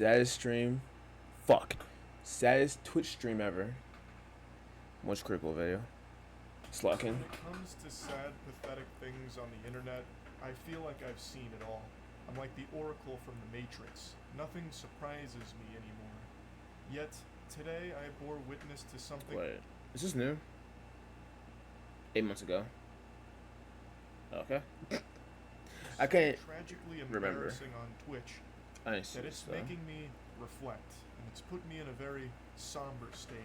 Saddest stream. Fuck. Saddest Twitch stream ever. Most critical video. Slacking. When it comes to sad, pathetic things on the internet, I feel like I've seen it all. I'm like the Oracle from the Matrix. Nothing surprises me anymore. Yet, today I bore witness to something... Wait, is this new? 8 months ago. Okay. I can't tragically remember. Embarrassing on Twitch I didn't see that it's this, making me reflect, and it's put me in a very somber state.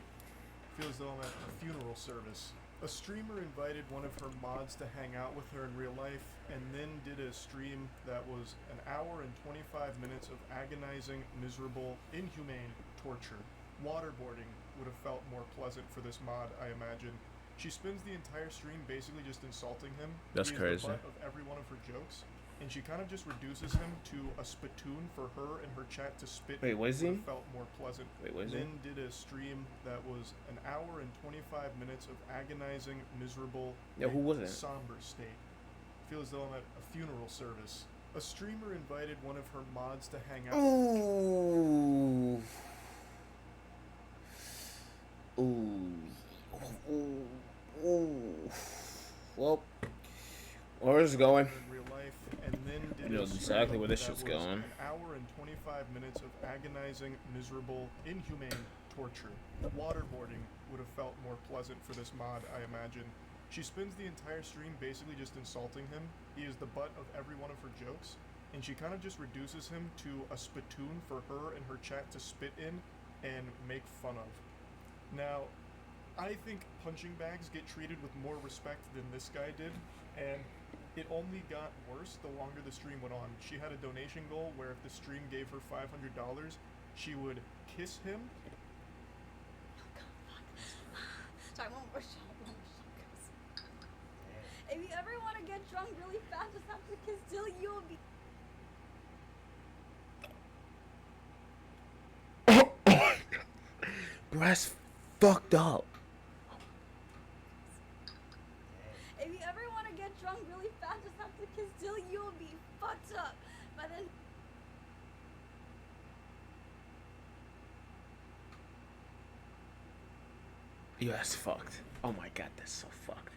Feels though I'm at a funeral service. A streamer invited one of her mods to hang out with her in real life, and then did a stream that was an hour and 25 minutes of agonizing, miserable, inhumane torture. Waterboarding would have felt more pleasant for this mod, I imagine. She spends the entire stream basically just insulting him. That's crazy. The butt of every one of her jokes. And she kind of just reduces him to a spittoon for her and her chat to spit. Wait, what is he? Felt more pleasant. Wait, what is he? Then did a stream that was an hour and 25 minutes of agonizing, miserable, Yeah, who was it? somber state. Feel as though I'm at a funeral service. A streamer invited one of her mods to hang out. Ooh. Ooh. Ooh. Ooh. Well, where's it going? In real life, and then did You know a stream exactly where this that shit's was going. An hour and 25 minutes of agonizing, miserable, inhumane torture. Waterboarding would have felt more pleasant for this mod, I imagine. She spends the entire stream basically just insulting him. He is the butt of every one of her jokes, and she kind of just reduces him to a spittoon for her and her chat to spit in and make fun of. Now, I think punching bags get treated with more respect than this guy did, and it only got worse the longer the stream went on. She had a donation goal where if the stream gave her $500, she would kiss him. Sorry, one more shot, guys. If you ever want to get drunk really fast, just have to kiss Dilly, you'll be... Bro, that's fucked up. If you ever want to get drunk really fast, just have to kiss Dilly, you'll be fucked up. But then... Yo, that's fucked. Oh my god, that's so fucked.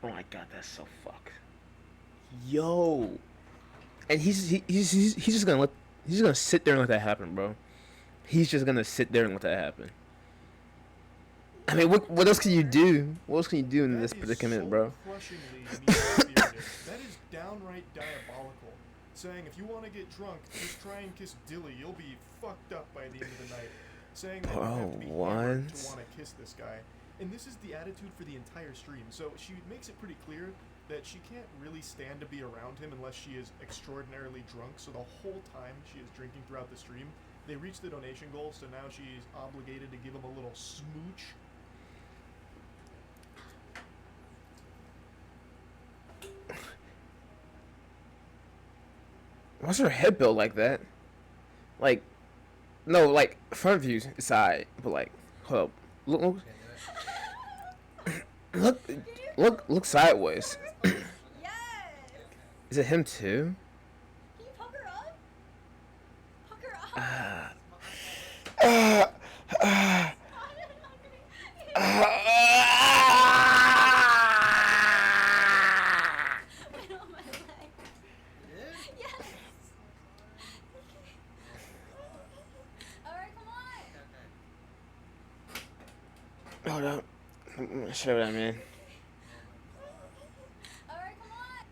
Oh my god, that's so fucked. Yo, and he's just gonna sit there and let that happen, bro. He's just gonna sit there and let that happen. I mean, what else can you do? What else can you do in this predicament, bro? Crushingly mean-spirited. That is downright diabolical. Saying if you want to get drunk, just try and kiss Dilly. You'll be fucked up by the end of the night. Saying that you have to be hammered to want to kiss this guy. And this is the attitude for the entire stream. So she makes it pretty clear that she can't really stand to be around him unless she is extraordinarily drunk. So the whole time she is drinking throughout the stream, they reach the donation goal, so now she's obligated to give him a little smooch. Why's her head built like that? Like, no, like front views side, but like, hold up, look sideways. Yes! Is it him too? Can you pucker up? Pucker up? Wait on my leg. Yes! Alright, come on! Hold up. I'm gonna show you what I mean. Alright, come on!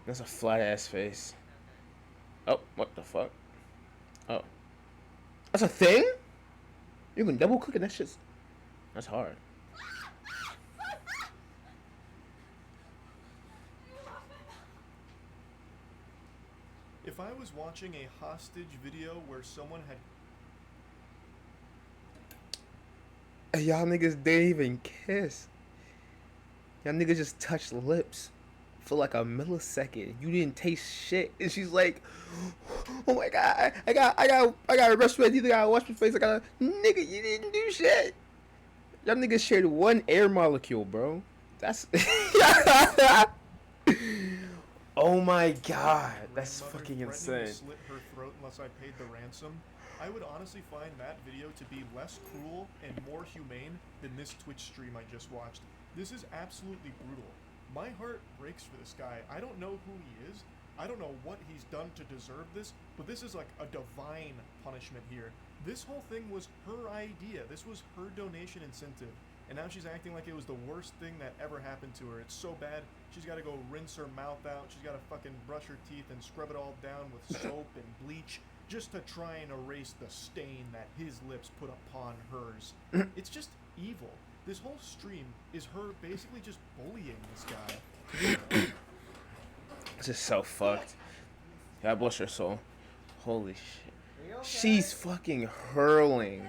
That's a flat ass face. Oh, what the fuck? Oh. That's a thing? You can double click and that shit's... That's hard. If I was watching a hostage video where someone had... Hey, y'all niggas didn't even kiss. Y'all niggas just touched lips for like a millisecond. You didn't taste shit. And she's like, oh my god, I gotta brush my teeth, I gotta wash my face, nigga, you didn't do shit. Y'all niggas shared one air molecule, bro. That's Oh my god, that's Grandmother fucking threatening insane. to slit her throat unless I paid the ransom. I would honestly find that video to be less cruel and more humane than this Twitch stream I just watched. This is absolutely brutal. My heart breaks for this guy. I don't know who he is. I don't know what he's done to deserve this, but this is like a divine punishment here. This whole thing was her idea. This was her donation incentive. And now she's acting like it was the worst thing that ever happened to her. It's so bad, she's got to go rinse her mouth out. She's got to fucking brush her teeth and scrub it all down with soap and bleach just to try and erase the stain that his lips put upon hers. It's just evil. This whole stream is her basically just bullying this guy. This is so fucked. God bless her soul. Holy shit. She's fucking hurling.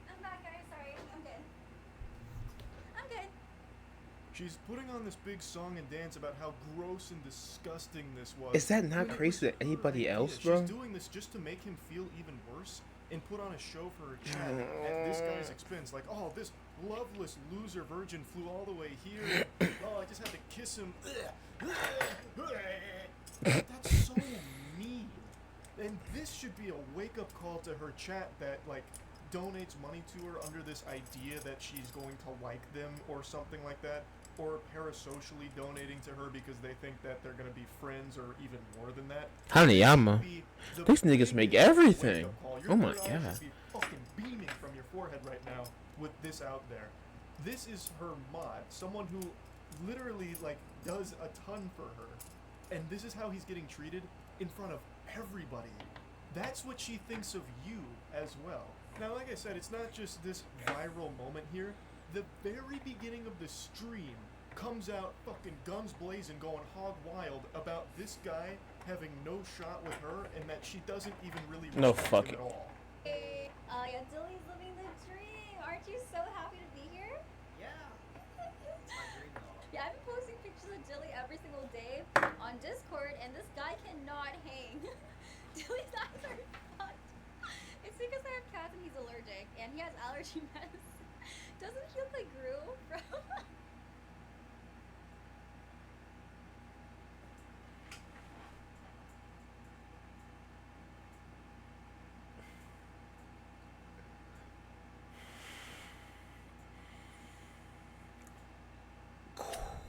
I'm back, guys. Sorry. I'm good. I'm good. She's putting on this big song and dance about how gross and disgusting this was. Is that not when it crazy was to anybody her else, idea. bro? She's doing this just to make him feel even worse and put on a show for her chat at this guy's expense. Like, oh, this loveless loser virgin flew all the way here. Oh, I just had to kiss him. That's so mean. And this should be a wake-up call to her chat that, like, donates money to her under this idea that she's going to like them or something like that, or parasocially donating to her because they think that they're going to be friends or even more than that. Hanayama. The These niggas make biggest everything. wake-up call. Your Oh my third eye god. should be fucking beaming from your forehead right now with this out there. This is her mod, someone who literally, like, does a ton for her. And this is how he's getting treated in front of everybody. That's what she thinks of you as well. Now, like I said, it's not just this viral moment here. The very beginning of the stream comes out fucking guns blazing, going hog wild about this guy having no shot with her and that she doesn't even really No respect fucking- him at all. Hey, yeah, Dilly's living the dream. Aren't you so happy to be here? Yeah. Yeah, I've been posting pictures of Dilly every single day on Discord, and this guy cannot hang. Dilly's eyes are fucked. It's because I have cats and he's allergic, and he has allergy meds. Doesn't he look like Gru from?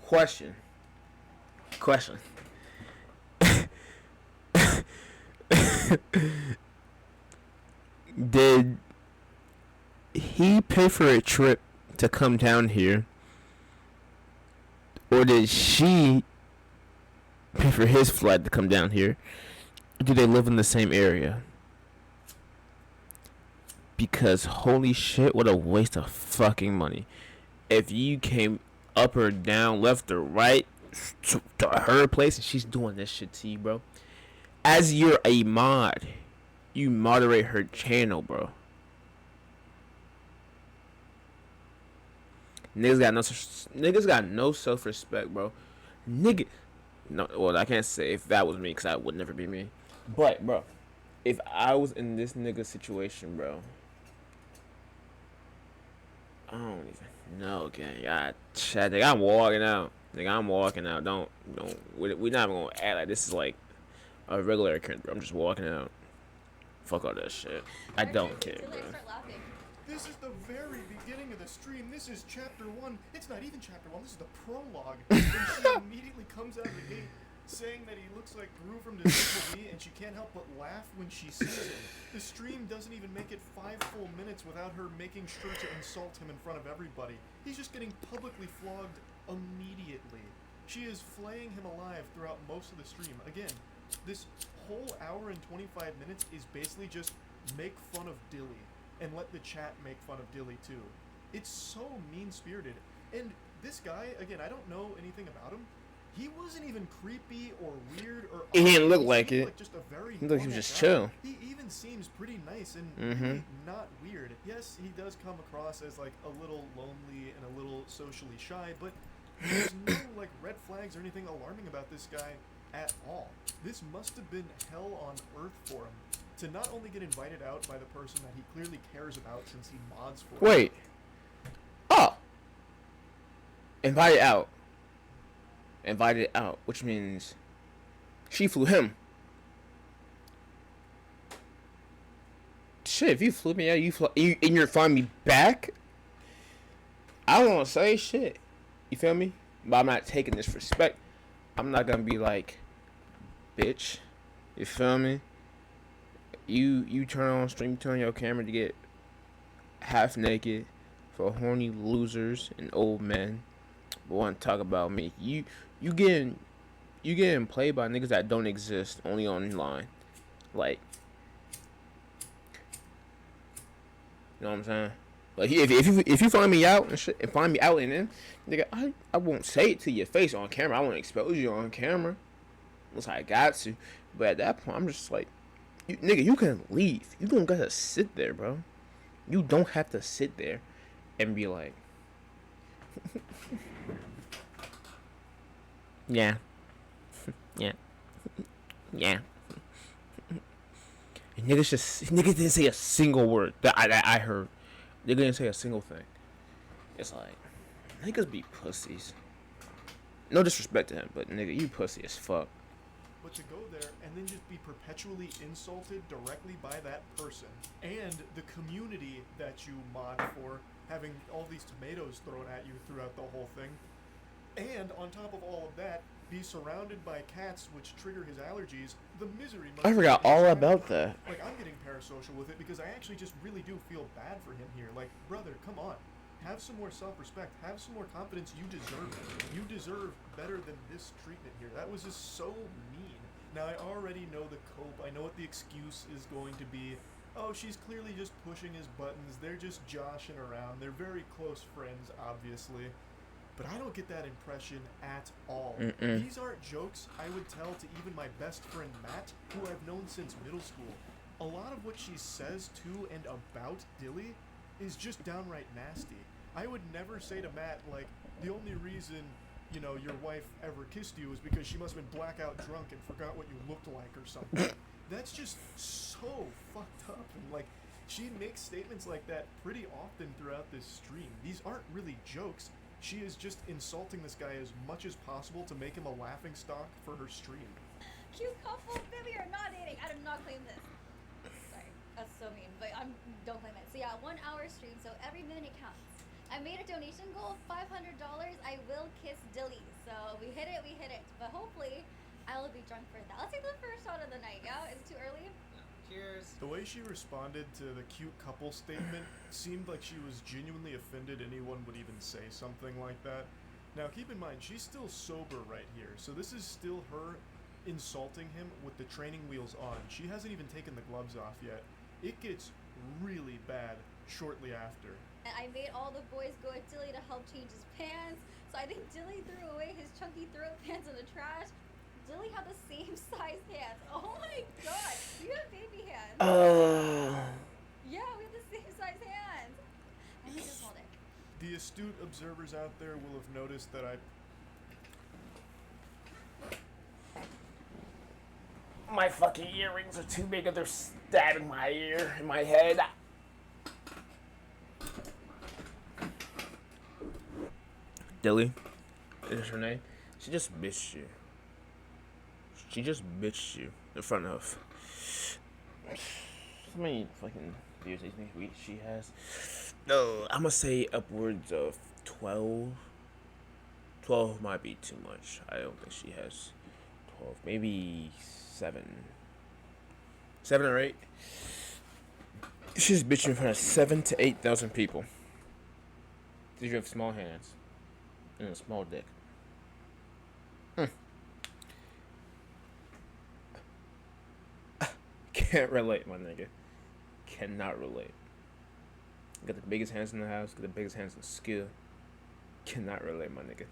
Question. Did he pay for a trip to come down here? Or did she pay for his flight to come down here? Or do they live in the same area? Because holy shit, what a waste of fucking money. If you came up or down, left or right to her place and she's doing this shit to you, bro. As you're a mod, you moderate her channel, bro. Niggas got no self-respect, bro. Nigga, no, well, I can't say if that was me, cause that would never be me. But, bro, if I was in this nigga situation, bro, I don't even know, gang. Nigga, I'm walking out. Nigga, I'm walking out. Don't. We're not even gonna act like this is like a regular occurrence, bro. I'm just walking out. Fuck all that shit. I don't care, Dilly, bro. start laughing. This is the very beginning of the stream. This is chapter 1. It's not even chapter 1. This is the prologue. And she immediately comes out of the gate saying that he looks like Gru from Despicable Me, and she can't help but laugh when she sees him. The stream doesn't even make it 5 full minutes without her making sure to insult him in front of everybody. He's just getting publicly flogged immediately. She is flaying him alive throughout most of the stream. Again, this whole hour and 25 minutes is basically just make fun of Dilly and let the chat make fun of Dilly too. It's so mean-spirited. And this guy, again, I don't know anything about him. He wasn't even creepy or weird or He didn't look seemed like it. just a very He looked like he normal was just guy. chill. He even seems pretty nice and Mhm. really not weird. Yes, he does come across as like a little lonely and a little socially shy, but there's no like red flags or anything alarming about this guy at all. This must have been hell on earth for him to not only get invited out by the person that he clearly cares about since he mods for him. Wait. Oh. Invited out. invited out, which means she flew him. Shit, if you flew me out, and you're flying me back. I don't want to say shit. You feel me? But I'm not taking disrespect. I'm not gonna be like, bitch. You feel me? You turn on stream, turn on your camera to get half naked for horny losers and old men. But want to talk about me? You getting you getting played by niggas that don't exist, only online. Like, you know what I'm saying? Like, if you find me out and shit, and find me out and then, nigga, I won't say it to your face on camera. I won't expose you on camera, unless I got to. But at that point, I'm just like, nigga, you can leave. You don't gotta sit there, bro. You don't have to sit there and be like, yeah, yeah, yeah. And niggas didn't say a single word that I heard. They didn't say a single thing. It's like, niggas be pussies. No disrespect to him, but nigga, you pussy as fuck. But to go there and then just be perpetually insulted directly by that person and the community that you mod for, having all these tomatoes thrown at you throughout the whole thing, and on top of all of that, be surrounded by cats which trigger his allergies, the misery must I forgot be all indescribable. about that. Like, I'm getting parasocial with it because I actually just really do feel bad for him here. Like, brother, come on. Have some more self-respect. Have some more confidence. You deserve it. You deserve better than this treatment here. That was just so mean. Now, I already know the cope. I know what the excuse is going to be. Oh, she's clearly just pushing his buttons. They're just joshing around. They're very close friends, obviously. But I don't get that impression at all. Mm-mm. These aren't jokes I would tell to even my best friend Matt, who I've known since middle school. A lot of what she says to and about Dilly is just downright nasty. I would never say to Matt, like, the only reason, you know, your wife ever kissed you is because she must have been blackout drunk and forgot what you looked like or something. That's just so fucked up. And, like, she makes statements like that pretty often throughout this stream. These aren't really jokes. She is just insulting this guy as much as possible to make him a laughing stock for her stream. Cute couple, Vivi are not dating. I did not claim this. Sorry, that's so mean, but don't claim it. So yeah, 1 hour stream, so every minute counts. I made a donation goal of $500. I will kiss Dilly. So we hit it. But hopefully, I will be drunk for that. Let's take the first shot of the night, yeah? Is it too early? Cheers. The way she responded to the cute couple statement seemed like she was genuinely offended anyone would even say something like that. Now keep in mind, she's still sober right here, so this is still her insulting him with the training wheels on. She hasn't even taken the gloves off yet. It gets really bad shortly after. And I made all the boys go at Dilly to help change his pants. So I think Dilly threw away his chunky throat pants in the trash. Dilly had the same size hands. Oh my god, you have baby hands. Yeah, we have the same size hands. And he's just hold it. The astute observers out there will have noticed that My fucking earrings are too big and they're stabbing my ear and my head. Dilly, is her name? She just bitched you. She just bitched you in front of how many fucking views do you think she has? No, I'm gonna say upwards of 12. 12 might be too much. I don't think she has 12. Maybe 7. 7 or 8. She's bitching in front of 7,000 to 8,000 people. Did you have small hands and a small dick? Can't relate, my nigga. Cannot relate. Got the biggest hands in the house. Got the biggest hands in skill. Cannot relate, my nigga.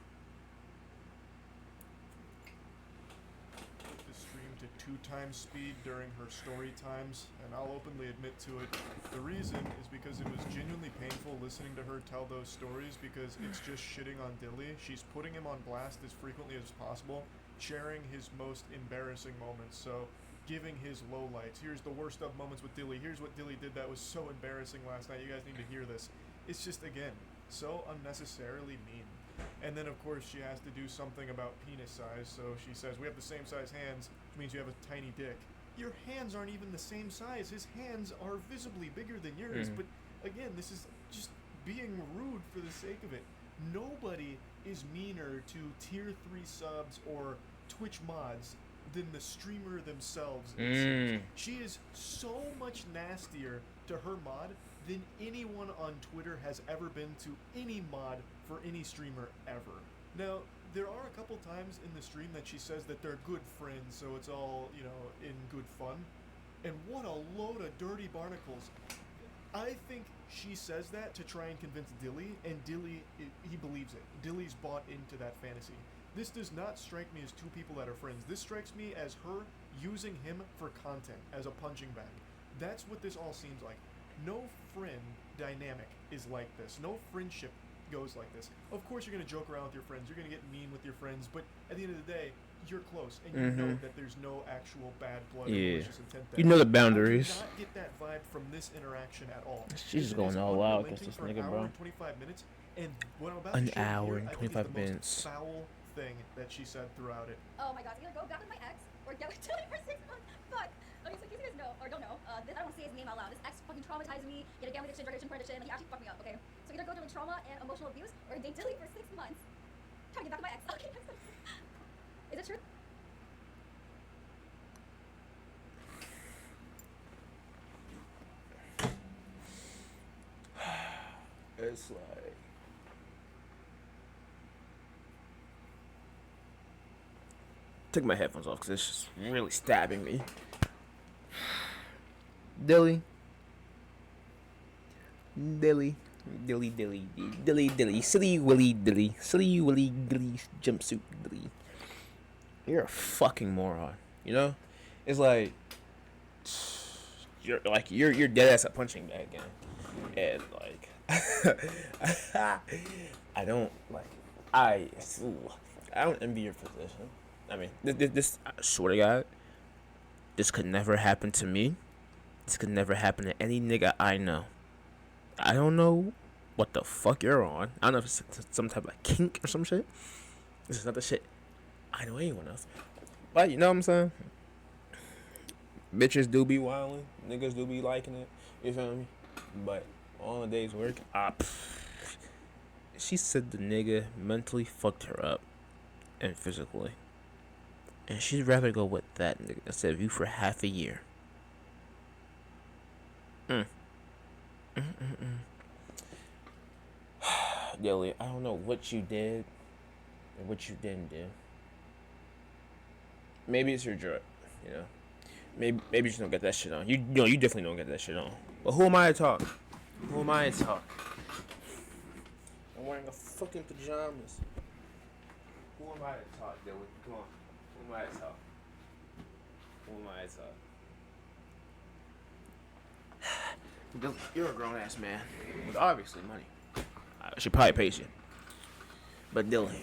the stream to 2x speed during her story times, and I'll openly admit to it. The reason is because it was genuinely painful listening to her tell those stories because it's just shitting on Dilly. She's putting him on blast as frequently as possible, sharing his most embarrassing moments. So giving his lowlights. Here's the worst of moments with Dilly. Here's what Dilly did that was so embarrassing last night. You guys need to hear this. It's just, again, so unnecessarily mean. And then, of course, she has to do something about penis size. So she says, we have the same size hands, which means you have a tiny dick. Your hands aren't even the same size. His hands are visibly bigger than yours. But again, this is just being rude for the sake of it. Nobody is meaner to tier 3 subs or Twitch mods than the streamer themselves. It seems. She is so much nastier to her mod than anyone on Twitter has ever been to any mod for any streamer ever. Now, there are a couple times in the stream that she says that they're good friends, so it's all, you know, in good fun. And what a load of dirty barnacles. I think she says that to try and convince Dilly, and Dilly, he believes it. Dilly's bought into that fantasy. This does not strike me as two people that are friends. This strikes me as her using him for content, as a punching bag. That's what this all seems like. No friend dynamic is like this. No friendship goes like this. Of course you're going to joke around with your friends. You're going to get mean with your friends. But at the end of the day, you're close. And you know that there's no actual bad blood or malicious intent there. You know the boundaries. I do not get that vibe from this interaction at all. She's just going all out because this nigga, bro. 25 minutes, and what I'm about An to show hour here, and I think is 25 the minutes. most foul thing that she said throughout it. Oh my god, either go back with my ex or get with Tilly for 6 months. Fuck. Okay, so in case you guys know or don't know, I don't want to say his name out loud. This ex fucking traumatized me. Yet again with addiction, drug addiction, porn addiction, and he actually fucked me up. Okay, so either go through trauma and emotional abuse or date Tilly for 6 months. Try to get back with my ex. Okay, is it true? It's like take my headphones off because it's just really stabbing me. Dilly, silly willy dilly jumpsuit dilly. You're a fucking moron. You know, it's like you're dead ass a punching bag again, and like. I don't envy your position. I mean, this I swear to God, this could never happen to me. This could never happen to any nigga I know. I don't know what the fuck you're on. I don't know if it's some type of kink or some shit. This is not the shit I know anyone else. But you know what I'm saying? Bitches do be wildin'. Niggas do be liking it. You feel me? But on a day's work, she said the nigga mentally fucked her up and physically. And she'd rather go with that nigga instead of you for half a year. Dilly, I don't know what you did and what you didn't do. Maybe it's your drug, you know. Maybe you just don't get that shit on. You know, you definitely don't get that shit on. But who am I to talk? Who am I to talk? I'm wearing a fucking pajamas. Who am I to talk, Dilly? Come on. Who am I to talk? Who am I to talk? Dilly, you're a grown ass man with obviously money. I should probably pay you. But Dilly.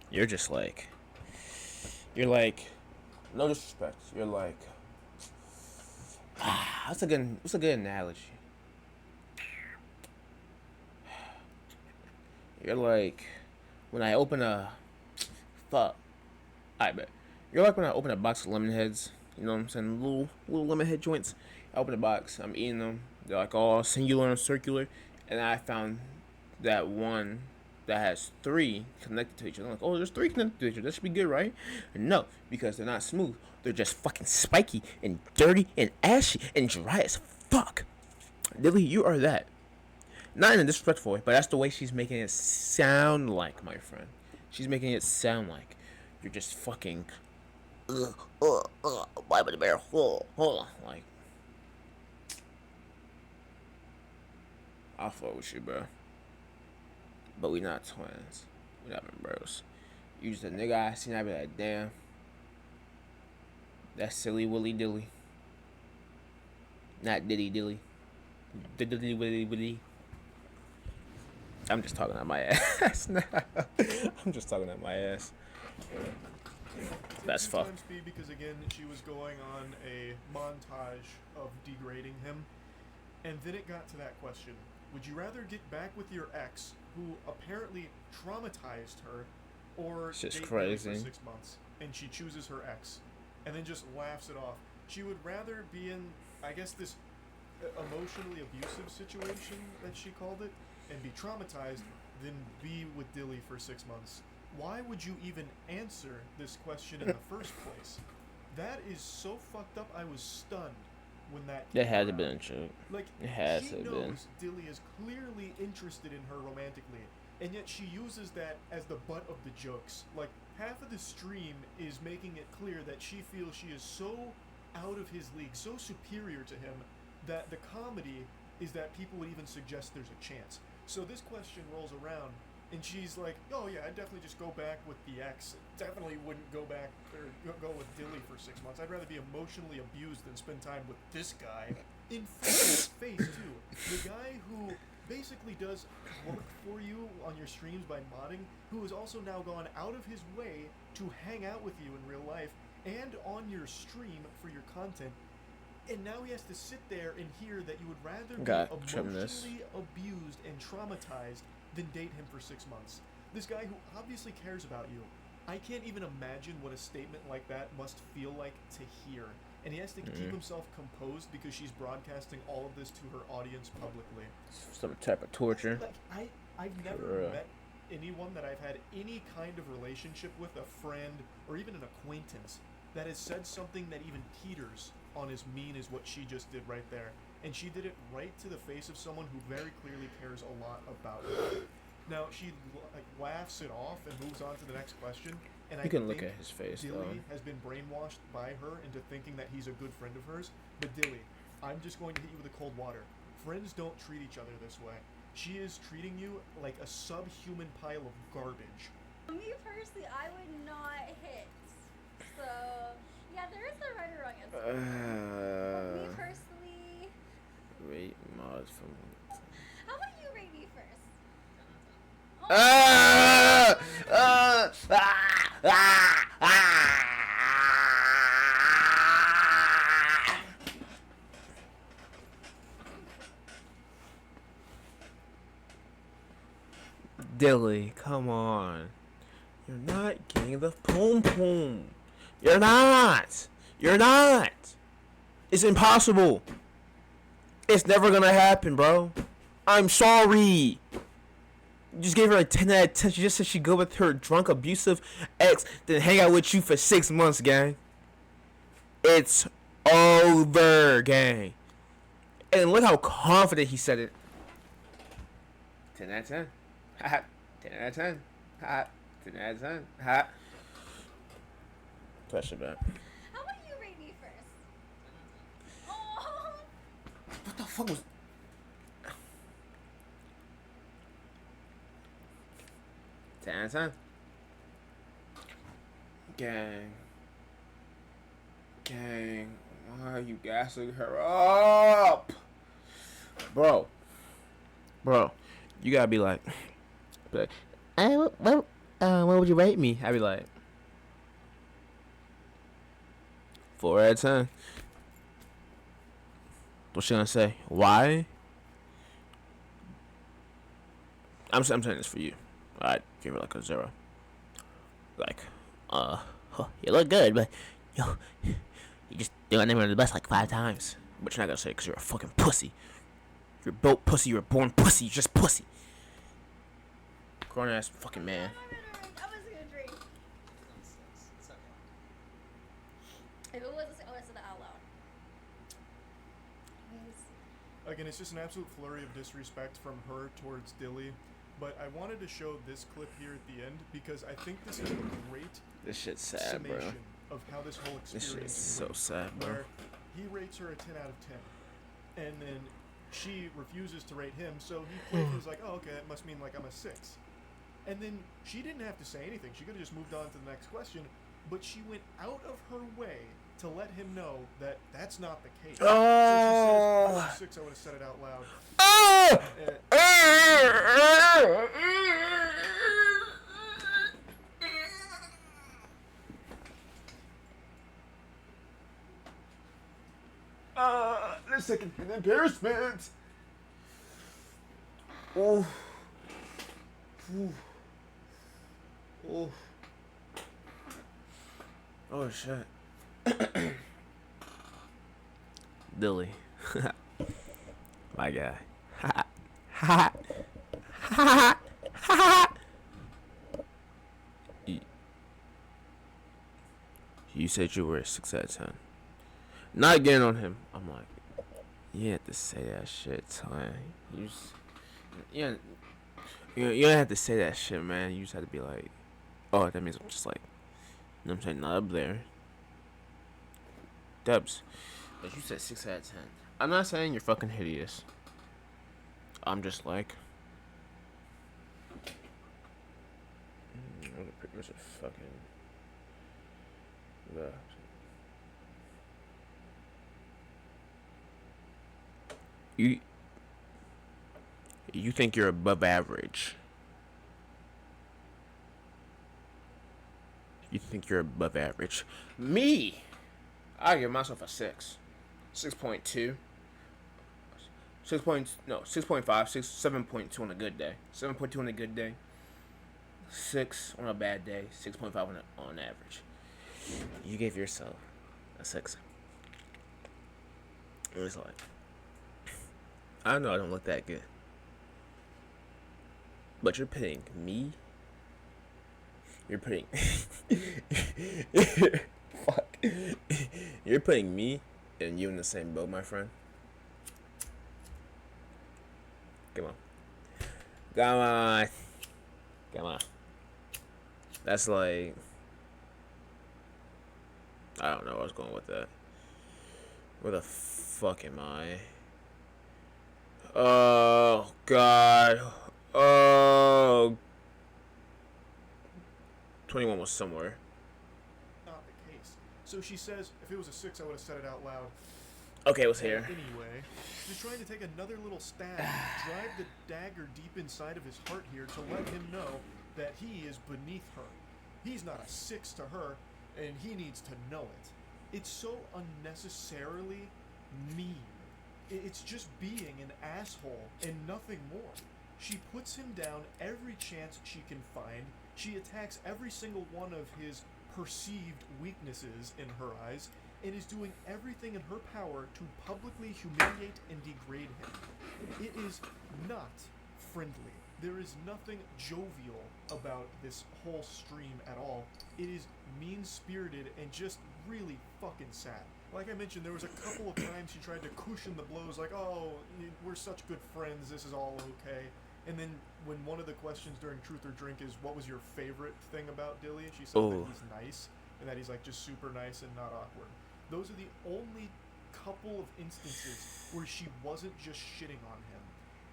You're just like. You're like. No disrespect. You're like. What's a good analogy? You're like when I open a I bet. You're like when I open a box of lemon heads. You know what I'm saying? Little lemon head joints. I open the box. I'm eating them. They're like all singular and circular. And I found that one that has 3 connected to each other. I'm like, oh, there's 3 connected to each other. That should be good, right? No, because they're not smooth. They're just fucking spiky and dirty and ashy and dry as fuck. Dilly, you are that. Not in a disrespectful way, but that's the way she's making it sound like, my friend. She's making it sound like you're just fucking wiping the bear. Like, I'll fuck with you, bro. But we not twins. We not bros. You just a nigga I seen, I be like, damn. That's silly willy dilly. Not diddy dilly. Diddly willy willy. I'm just talking out my ass. I'm just talking out my ass. That's fuck. Sometimes be because again she was going on a montage of degrading him, and then it got to that question: Would you rather get back with your ex, who apparently traumatized her, or Shit's date Billy for crazy. 6 months? And she chooses her ex, and then just laughs it off. She would rather be in, I guess, this emotionally abusive situation that she called it, and be traumatized, than be with Dilly for 6 months. Why would you even answer this question in the first place? That is so fucked up. I was stunned when that. It had to came be out. a joke. Like, It has she to have knows been. Dilly is clearly interested in her romantically, and yet she uses that as the butt of the jokes. Like, half of the stream is making it clear that she feels she is so out of his league, so superior to him, that the comedy is that people would even suggest there's a chance. So this question rolls around, and she's like, oh yeah, I'd definitely just go back with the ex. Definitely wouldn't go back, or go with Dilly for 6 months. I'd rather be emotionally abused than spend time with this guy. In face, too. The guy who basically does work for you on your streams by modding, who has also now gone out of his way to hang out with you in real life and on your stream for your content. And now he has to sit there and hear that you would rather Got be trim this. emotionally abused and traumatized than date him for 6 months. This guy who obviously cares about you. I can't even imagine what a statement like that must feel like to hear. And he has to keep himself composed because she's broadcasting all of this to her audience publicly. Some type of torture. Like, I've For never real. met anyone that I've had any kind of relationship with, a friend or even an acquaintance, that has said something that even teeters on as mean as what she just did right there. And she did it right to the face of someone who very clearly cares a lot about her. Now, she laughs it off and moves on to the next question. And I You can look think at his face, Dilly though. has been brainwashed by her into thinking that he's a good friend of hers. But Dilly, I'm just going to hit you with a cold water. Friends don't treat each other this way. She is treating you like a subhuman pile of garbage. Me personally, I would not hit. So, yeah, there is a right or wrong answer. But me personally, Rate mods from. how about you rate me first? Oh, Dilly, come on. You're not getting the poom poom. You're not. You're not. It's impossible. It's never gonna happen, bro. I'm sorry. You just gave her a 10 out of 10. She just said she'd go with her drunk, abusive ex, then hang out with you for 6 months, gang. It's over, gang. And look how confident he said it. 10 out of 10. Ha. 10 out of 10. Ha. 10 out of 10. Ha. Pressure back. how about you rate me first? Oh, What the fuck was... 10 out of 10. Gang. Gang. Why are you gassing her up? Bro. You gotta be like... what would you rate me? I'd be like... 4 out of 10. What's she gonna say? Why? I'm saying this for you. I'd give her like a 0. Like, you look good, but yo, you just doing them under the bus like 5 times. But you're not gonna say it because you're a fucking pussy. You're built pussy. You're born pussy. You're just pussy. Grown ass fucking man. I was gonna drink. If it was, I would have said that out loud. Anyways, Again, it's just an absolute flurry of disrespect from her towards Dilly. But I wanted to show this clip here at the end because I think this is a great This shit's sad, bro. summation of how this whole This experience shit's so went, sad, bro. where he rates her a 10 out of 10. And then she refuses to rate him, so he was like, oh, okay, that must mean like I'm a 6. And then she didn't have to say anything. She could have just moved on to the next question, but she went out of her way to let him know that that's not the case. So she says, 6, I would have said it out loud. The second embarrassment. Ooh. Ooh. Ooh. Oh shit. Dilly. My guy. Ha ha. Ha ha. You said you were a 6 out of 10. Not getting on him. I'm like, you had to say that shit, son. You, you don't have to say that shit, man. You just have to be like, oh, that means I'm just like, you know what I'm saying? Not up there. Dubs. But you said 6 out of 10. I'm not saying you're fucking hideous. I'm just like, I'm gonna pretty much a fucking. You you think you're above average. You think you're above average. Me, I give myself a 6. 6.2. 6.5, 7.2 on a good day. 7.2 on a good day. 6 on a bad day. 6.5 on average. You gave yourself a 6. It was like, I know I don't look that good, but you're putting me. You're putting. Fuck. You're putting me and you in the same boat, my friend. Come on. Come on. Come on. That's like. I don't know where I was going with that. Where the fuck am I? Oh, God. Oh. 21 was somewhere. Not the case. So she says, if it was a 6, I would have said it out loud. Okay, it was here. Anyway, she's trying to take another little stab, drive the dagger deep inside of his heart here to let him know that he is beneath her. He's not a 6 to her, and he needs to know it. It's so unnecessarily mean. It's just being an asshole and nothing more. She puts him down every chance she can find. She attacks every single one of his perceived weaknesses in her eyes, and is doing everything in her power to publicly humiliate and degrade him. It is not friendly. There is nothing jovial about this whole stream at all. It is mean-spirited and just really fucking sad. Like I mentioned, there was a couple of times she tried to cushion the blows, like, oh, we're such good friends, this is all okay. And then when one of the questions during Truth or Drink is, what was your favorite thing about Dilly? She said that he's nice, and that he's like just super nice and not awkward. Those are the only couple of instances where she wasn't just shitting on him.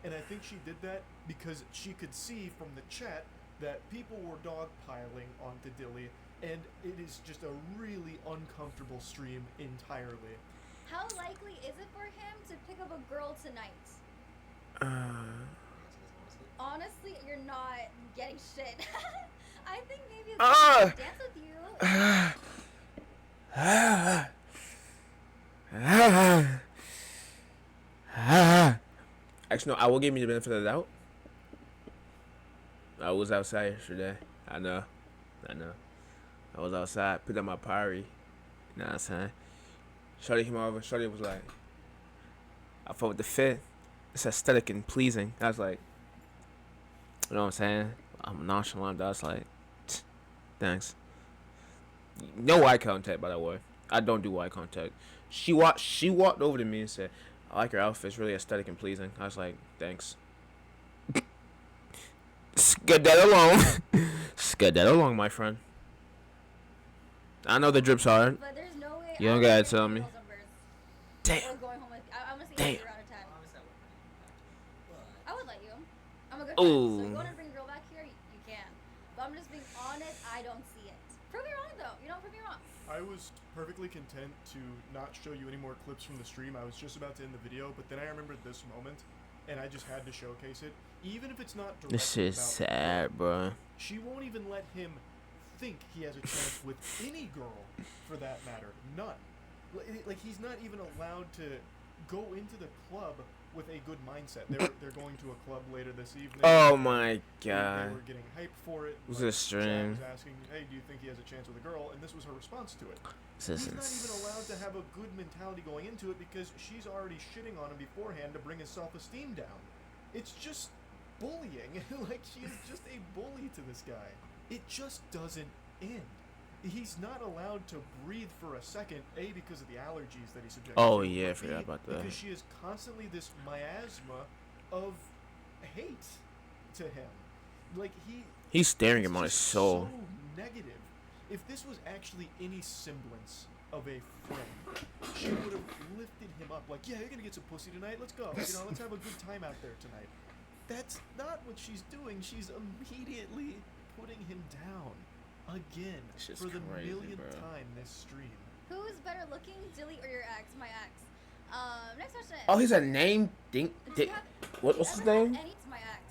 And I think she did that because she could see from the chat that people were dogpiling onto Dilly, and it is just a really uncomfortable stream entirely. How likely is it for him to pick up a girl tonight? Honestly, you're not getting shit. I think maybe it's gonna dance with you. Actually, no, I will give me the benefit of the doubt. I was outside yesterday. I know. I was outside, picked up my pottery. You know what I'm saying? Shorty came over. Shorty was like, I fought with the fit. It's aesthetic and pleasing. I was like, you know what I'm saying? I'm nonchalant. I was like, thanks. No eye contact, by the way. I don't do eye contact. She walked over to me and said, I like your outfit. It's really aesthetic and pleasing. I was like, thanks. Scud that along. Scud that along, my friend. I know the drip's hard. But there's no way. You don't gotta tell me. Damn. Or going home with, I'm gonna say Damn. 0 out of 10. I would let you. I'm a good friend. So if you want to bring a girl back here, you can. But I'm just being honest, I don't see it. Prove me wrong though. You don't prove me wrong. I was perfectly content to not show you any more clips from the stream. I was just about to end the video, but then I remembered this moment, and I just had to showcase it. Even if it's not directly This is about sad, bro. she won't even let him think he has a chance with any girl, for that matter. None. Like, he's not even allowed to go into the club with a good mindset. They're going to a club later this evening. Oh my They god. were getting hyped for it. Was like, this stream? Chad was asking, hey, do you think he has a chance with a girl? And this was her response to it. This He's not is even allowed to have a good mentality going into it because she's already shitting on him beforehand to bring his self-esteem down. It's just bullying. Like, she is just a bully to this guy. It just doesn't end. He's not allowed to breathe for a second, A, because of the allergies that he's subjected Oh, to, yeah, I but forgot B, about that. because she is constantly this miasma of hate to him. Like, He's staring it's at my just soul. so negative. If this was actually any semblance of a friend, she would have lifted him up. Like, yeah, you're gonna get some pussy tonight. Let's go. Let's have a good time out there tonight. That's not what she's doing. She's immediately putting him down again Shit's for the crazy, millionth bro. time this stream. Who's better looking, Dilly or your ex? My ex. Next question. Oh, he's a name. Do you have- What's do his you ever name? have any to my ex?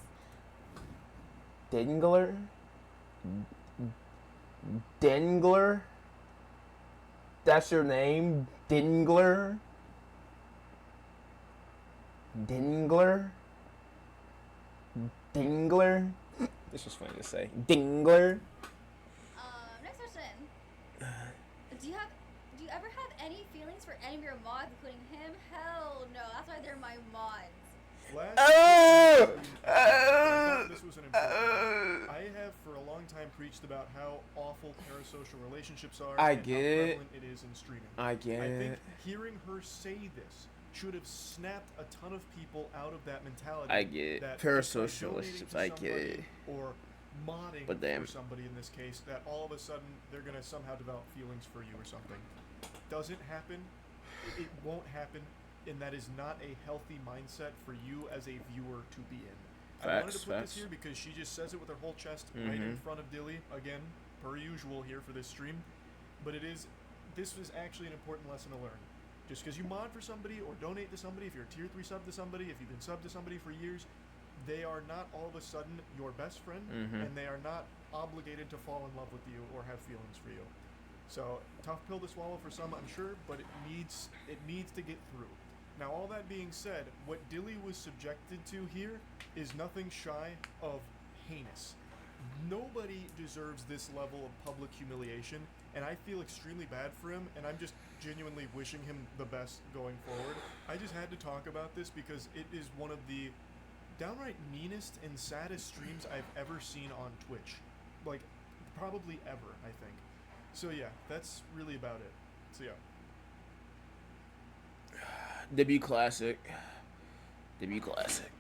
Dingler. Dingler. That's your name, Dingler. Dingler. Dingler. This was funny to say. Dingler. Next question. Do you ever have any feelings for any of your mods, including him? Hell no. That's why they're my mods. Last Oh! I thought this was an important one. I have for a long time preached about how awful parasocial relationships are I and get how it. prevalent it is in streaming. I get I think it. hearing her say this should have snapped a ton of people out of that mentality. I get it. that Parasocial just by donating relationships, to I get somebody it. Or modding But damn. for somebody in this case, that all of a sudden they're gonna somehow develop feelings for you or something. Doesn't happen. It won't happen, and that is not a healthy mindset for you as a viewer to be in. I wanted to put Facts. this here because she just says it with her whole chest right in Mhm. front of Dilly, again, per usual here for this stream. But this is actually an important lesson to learn. Just because you mod for somebody or donate to somebody, if you're a tier 3 sub to somebody, if you've been sub to somebody for years, they are not all of a sudden your best friend, Mhm. and they are not obligated to fall in love with you or have feelings for you. So, tough pill to swallow for some, I'm sure, but it needs to get through. Now, all that being said, what Dilly was subjected to here is nothing shy of heinous. Nobody deserves this level of public humiliation, and I feel extremely bad for him, and I'm just genuinely wishing him the best going forward. I just had to talk about this because it is one of the downright meanest and saddest streams I've ever seen on Twitch. Like, probably ever, I think. So yeah, that's really about it. So yeah. Debut classic. Debut classic.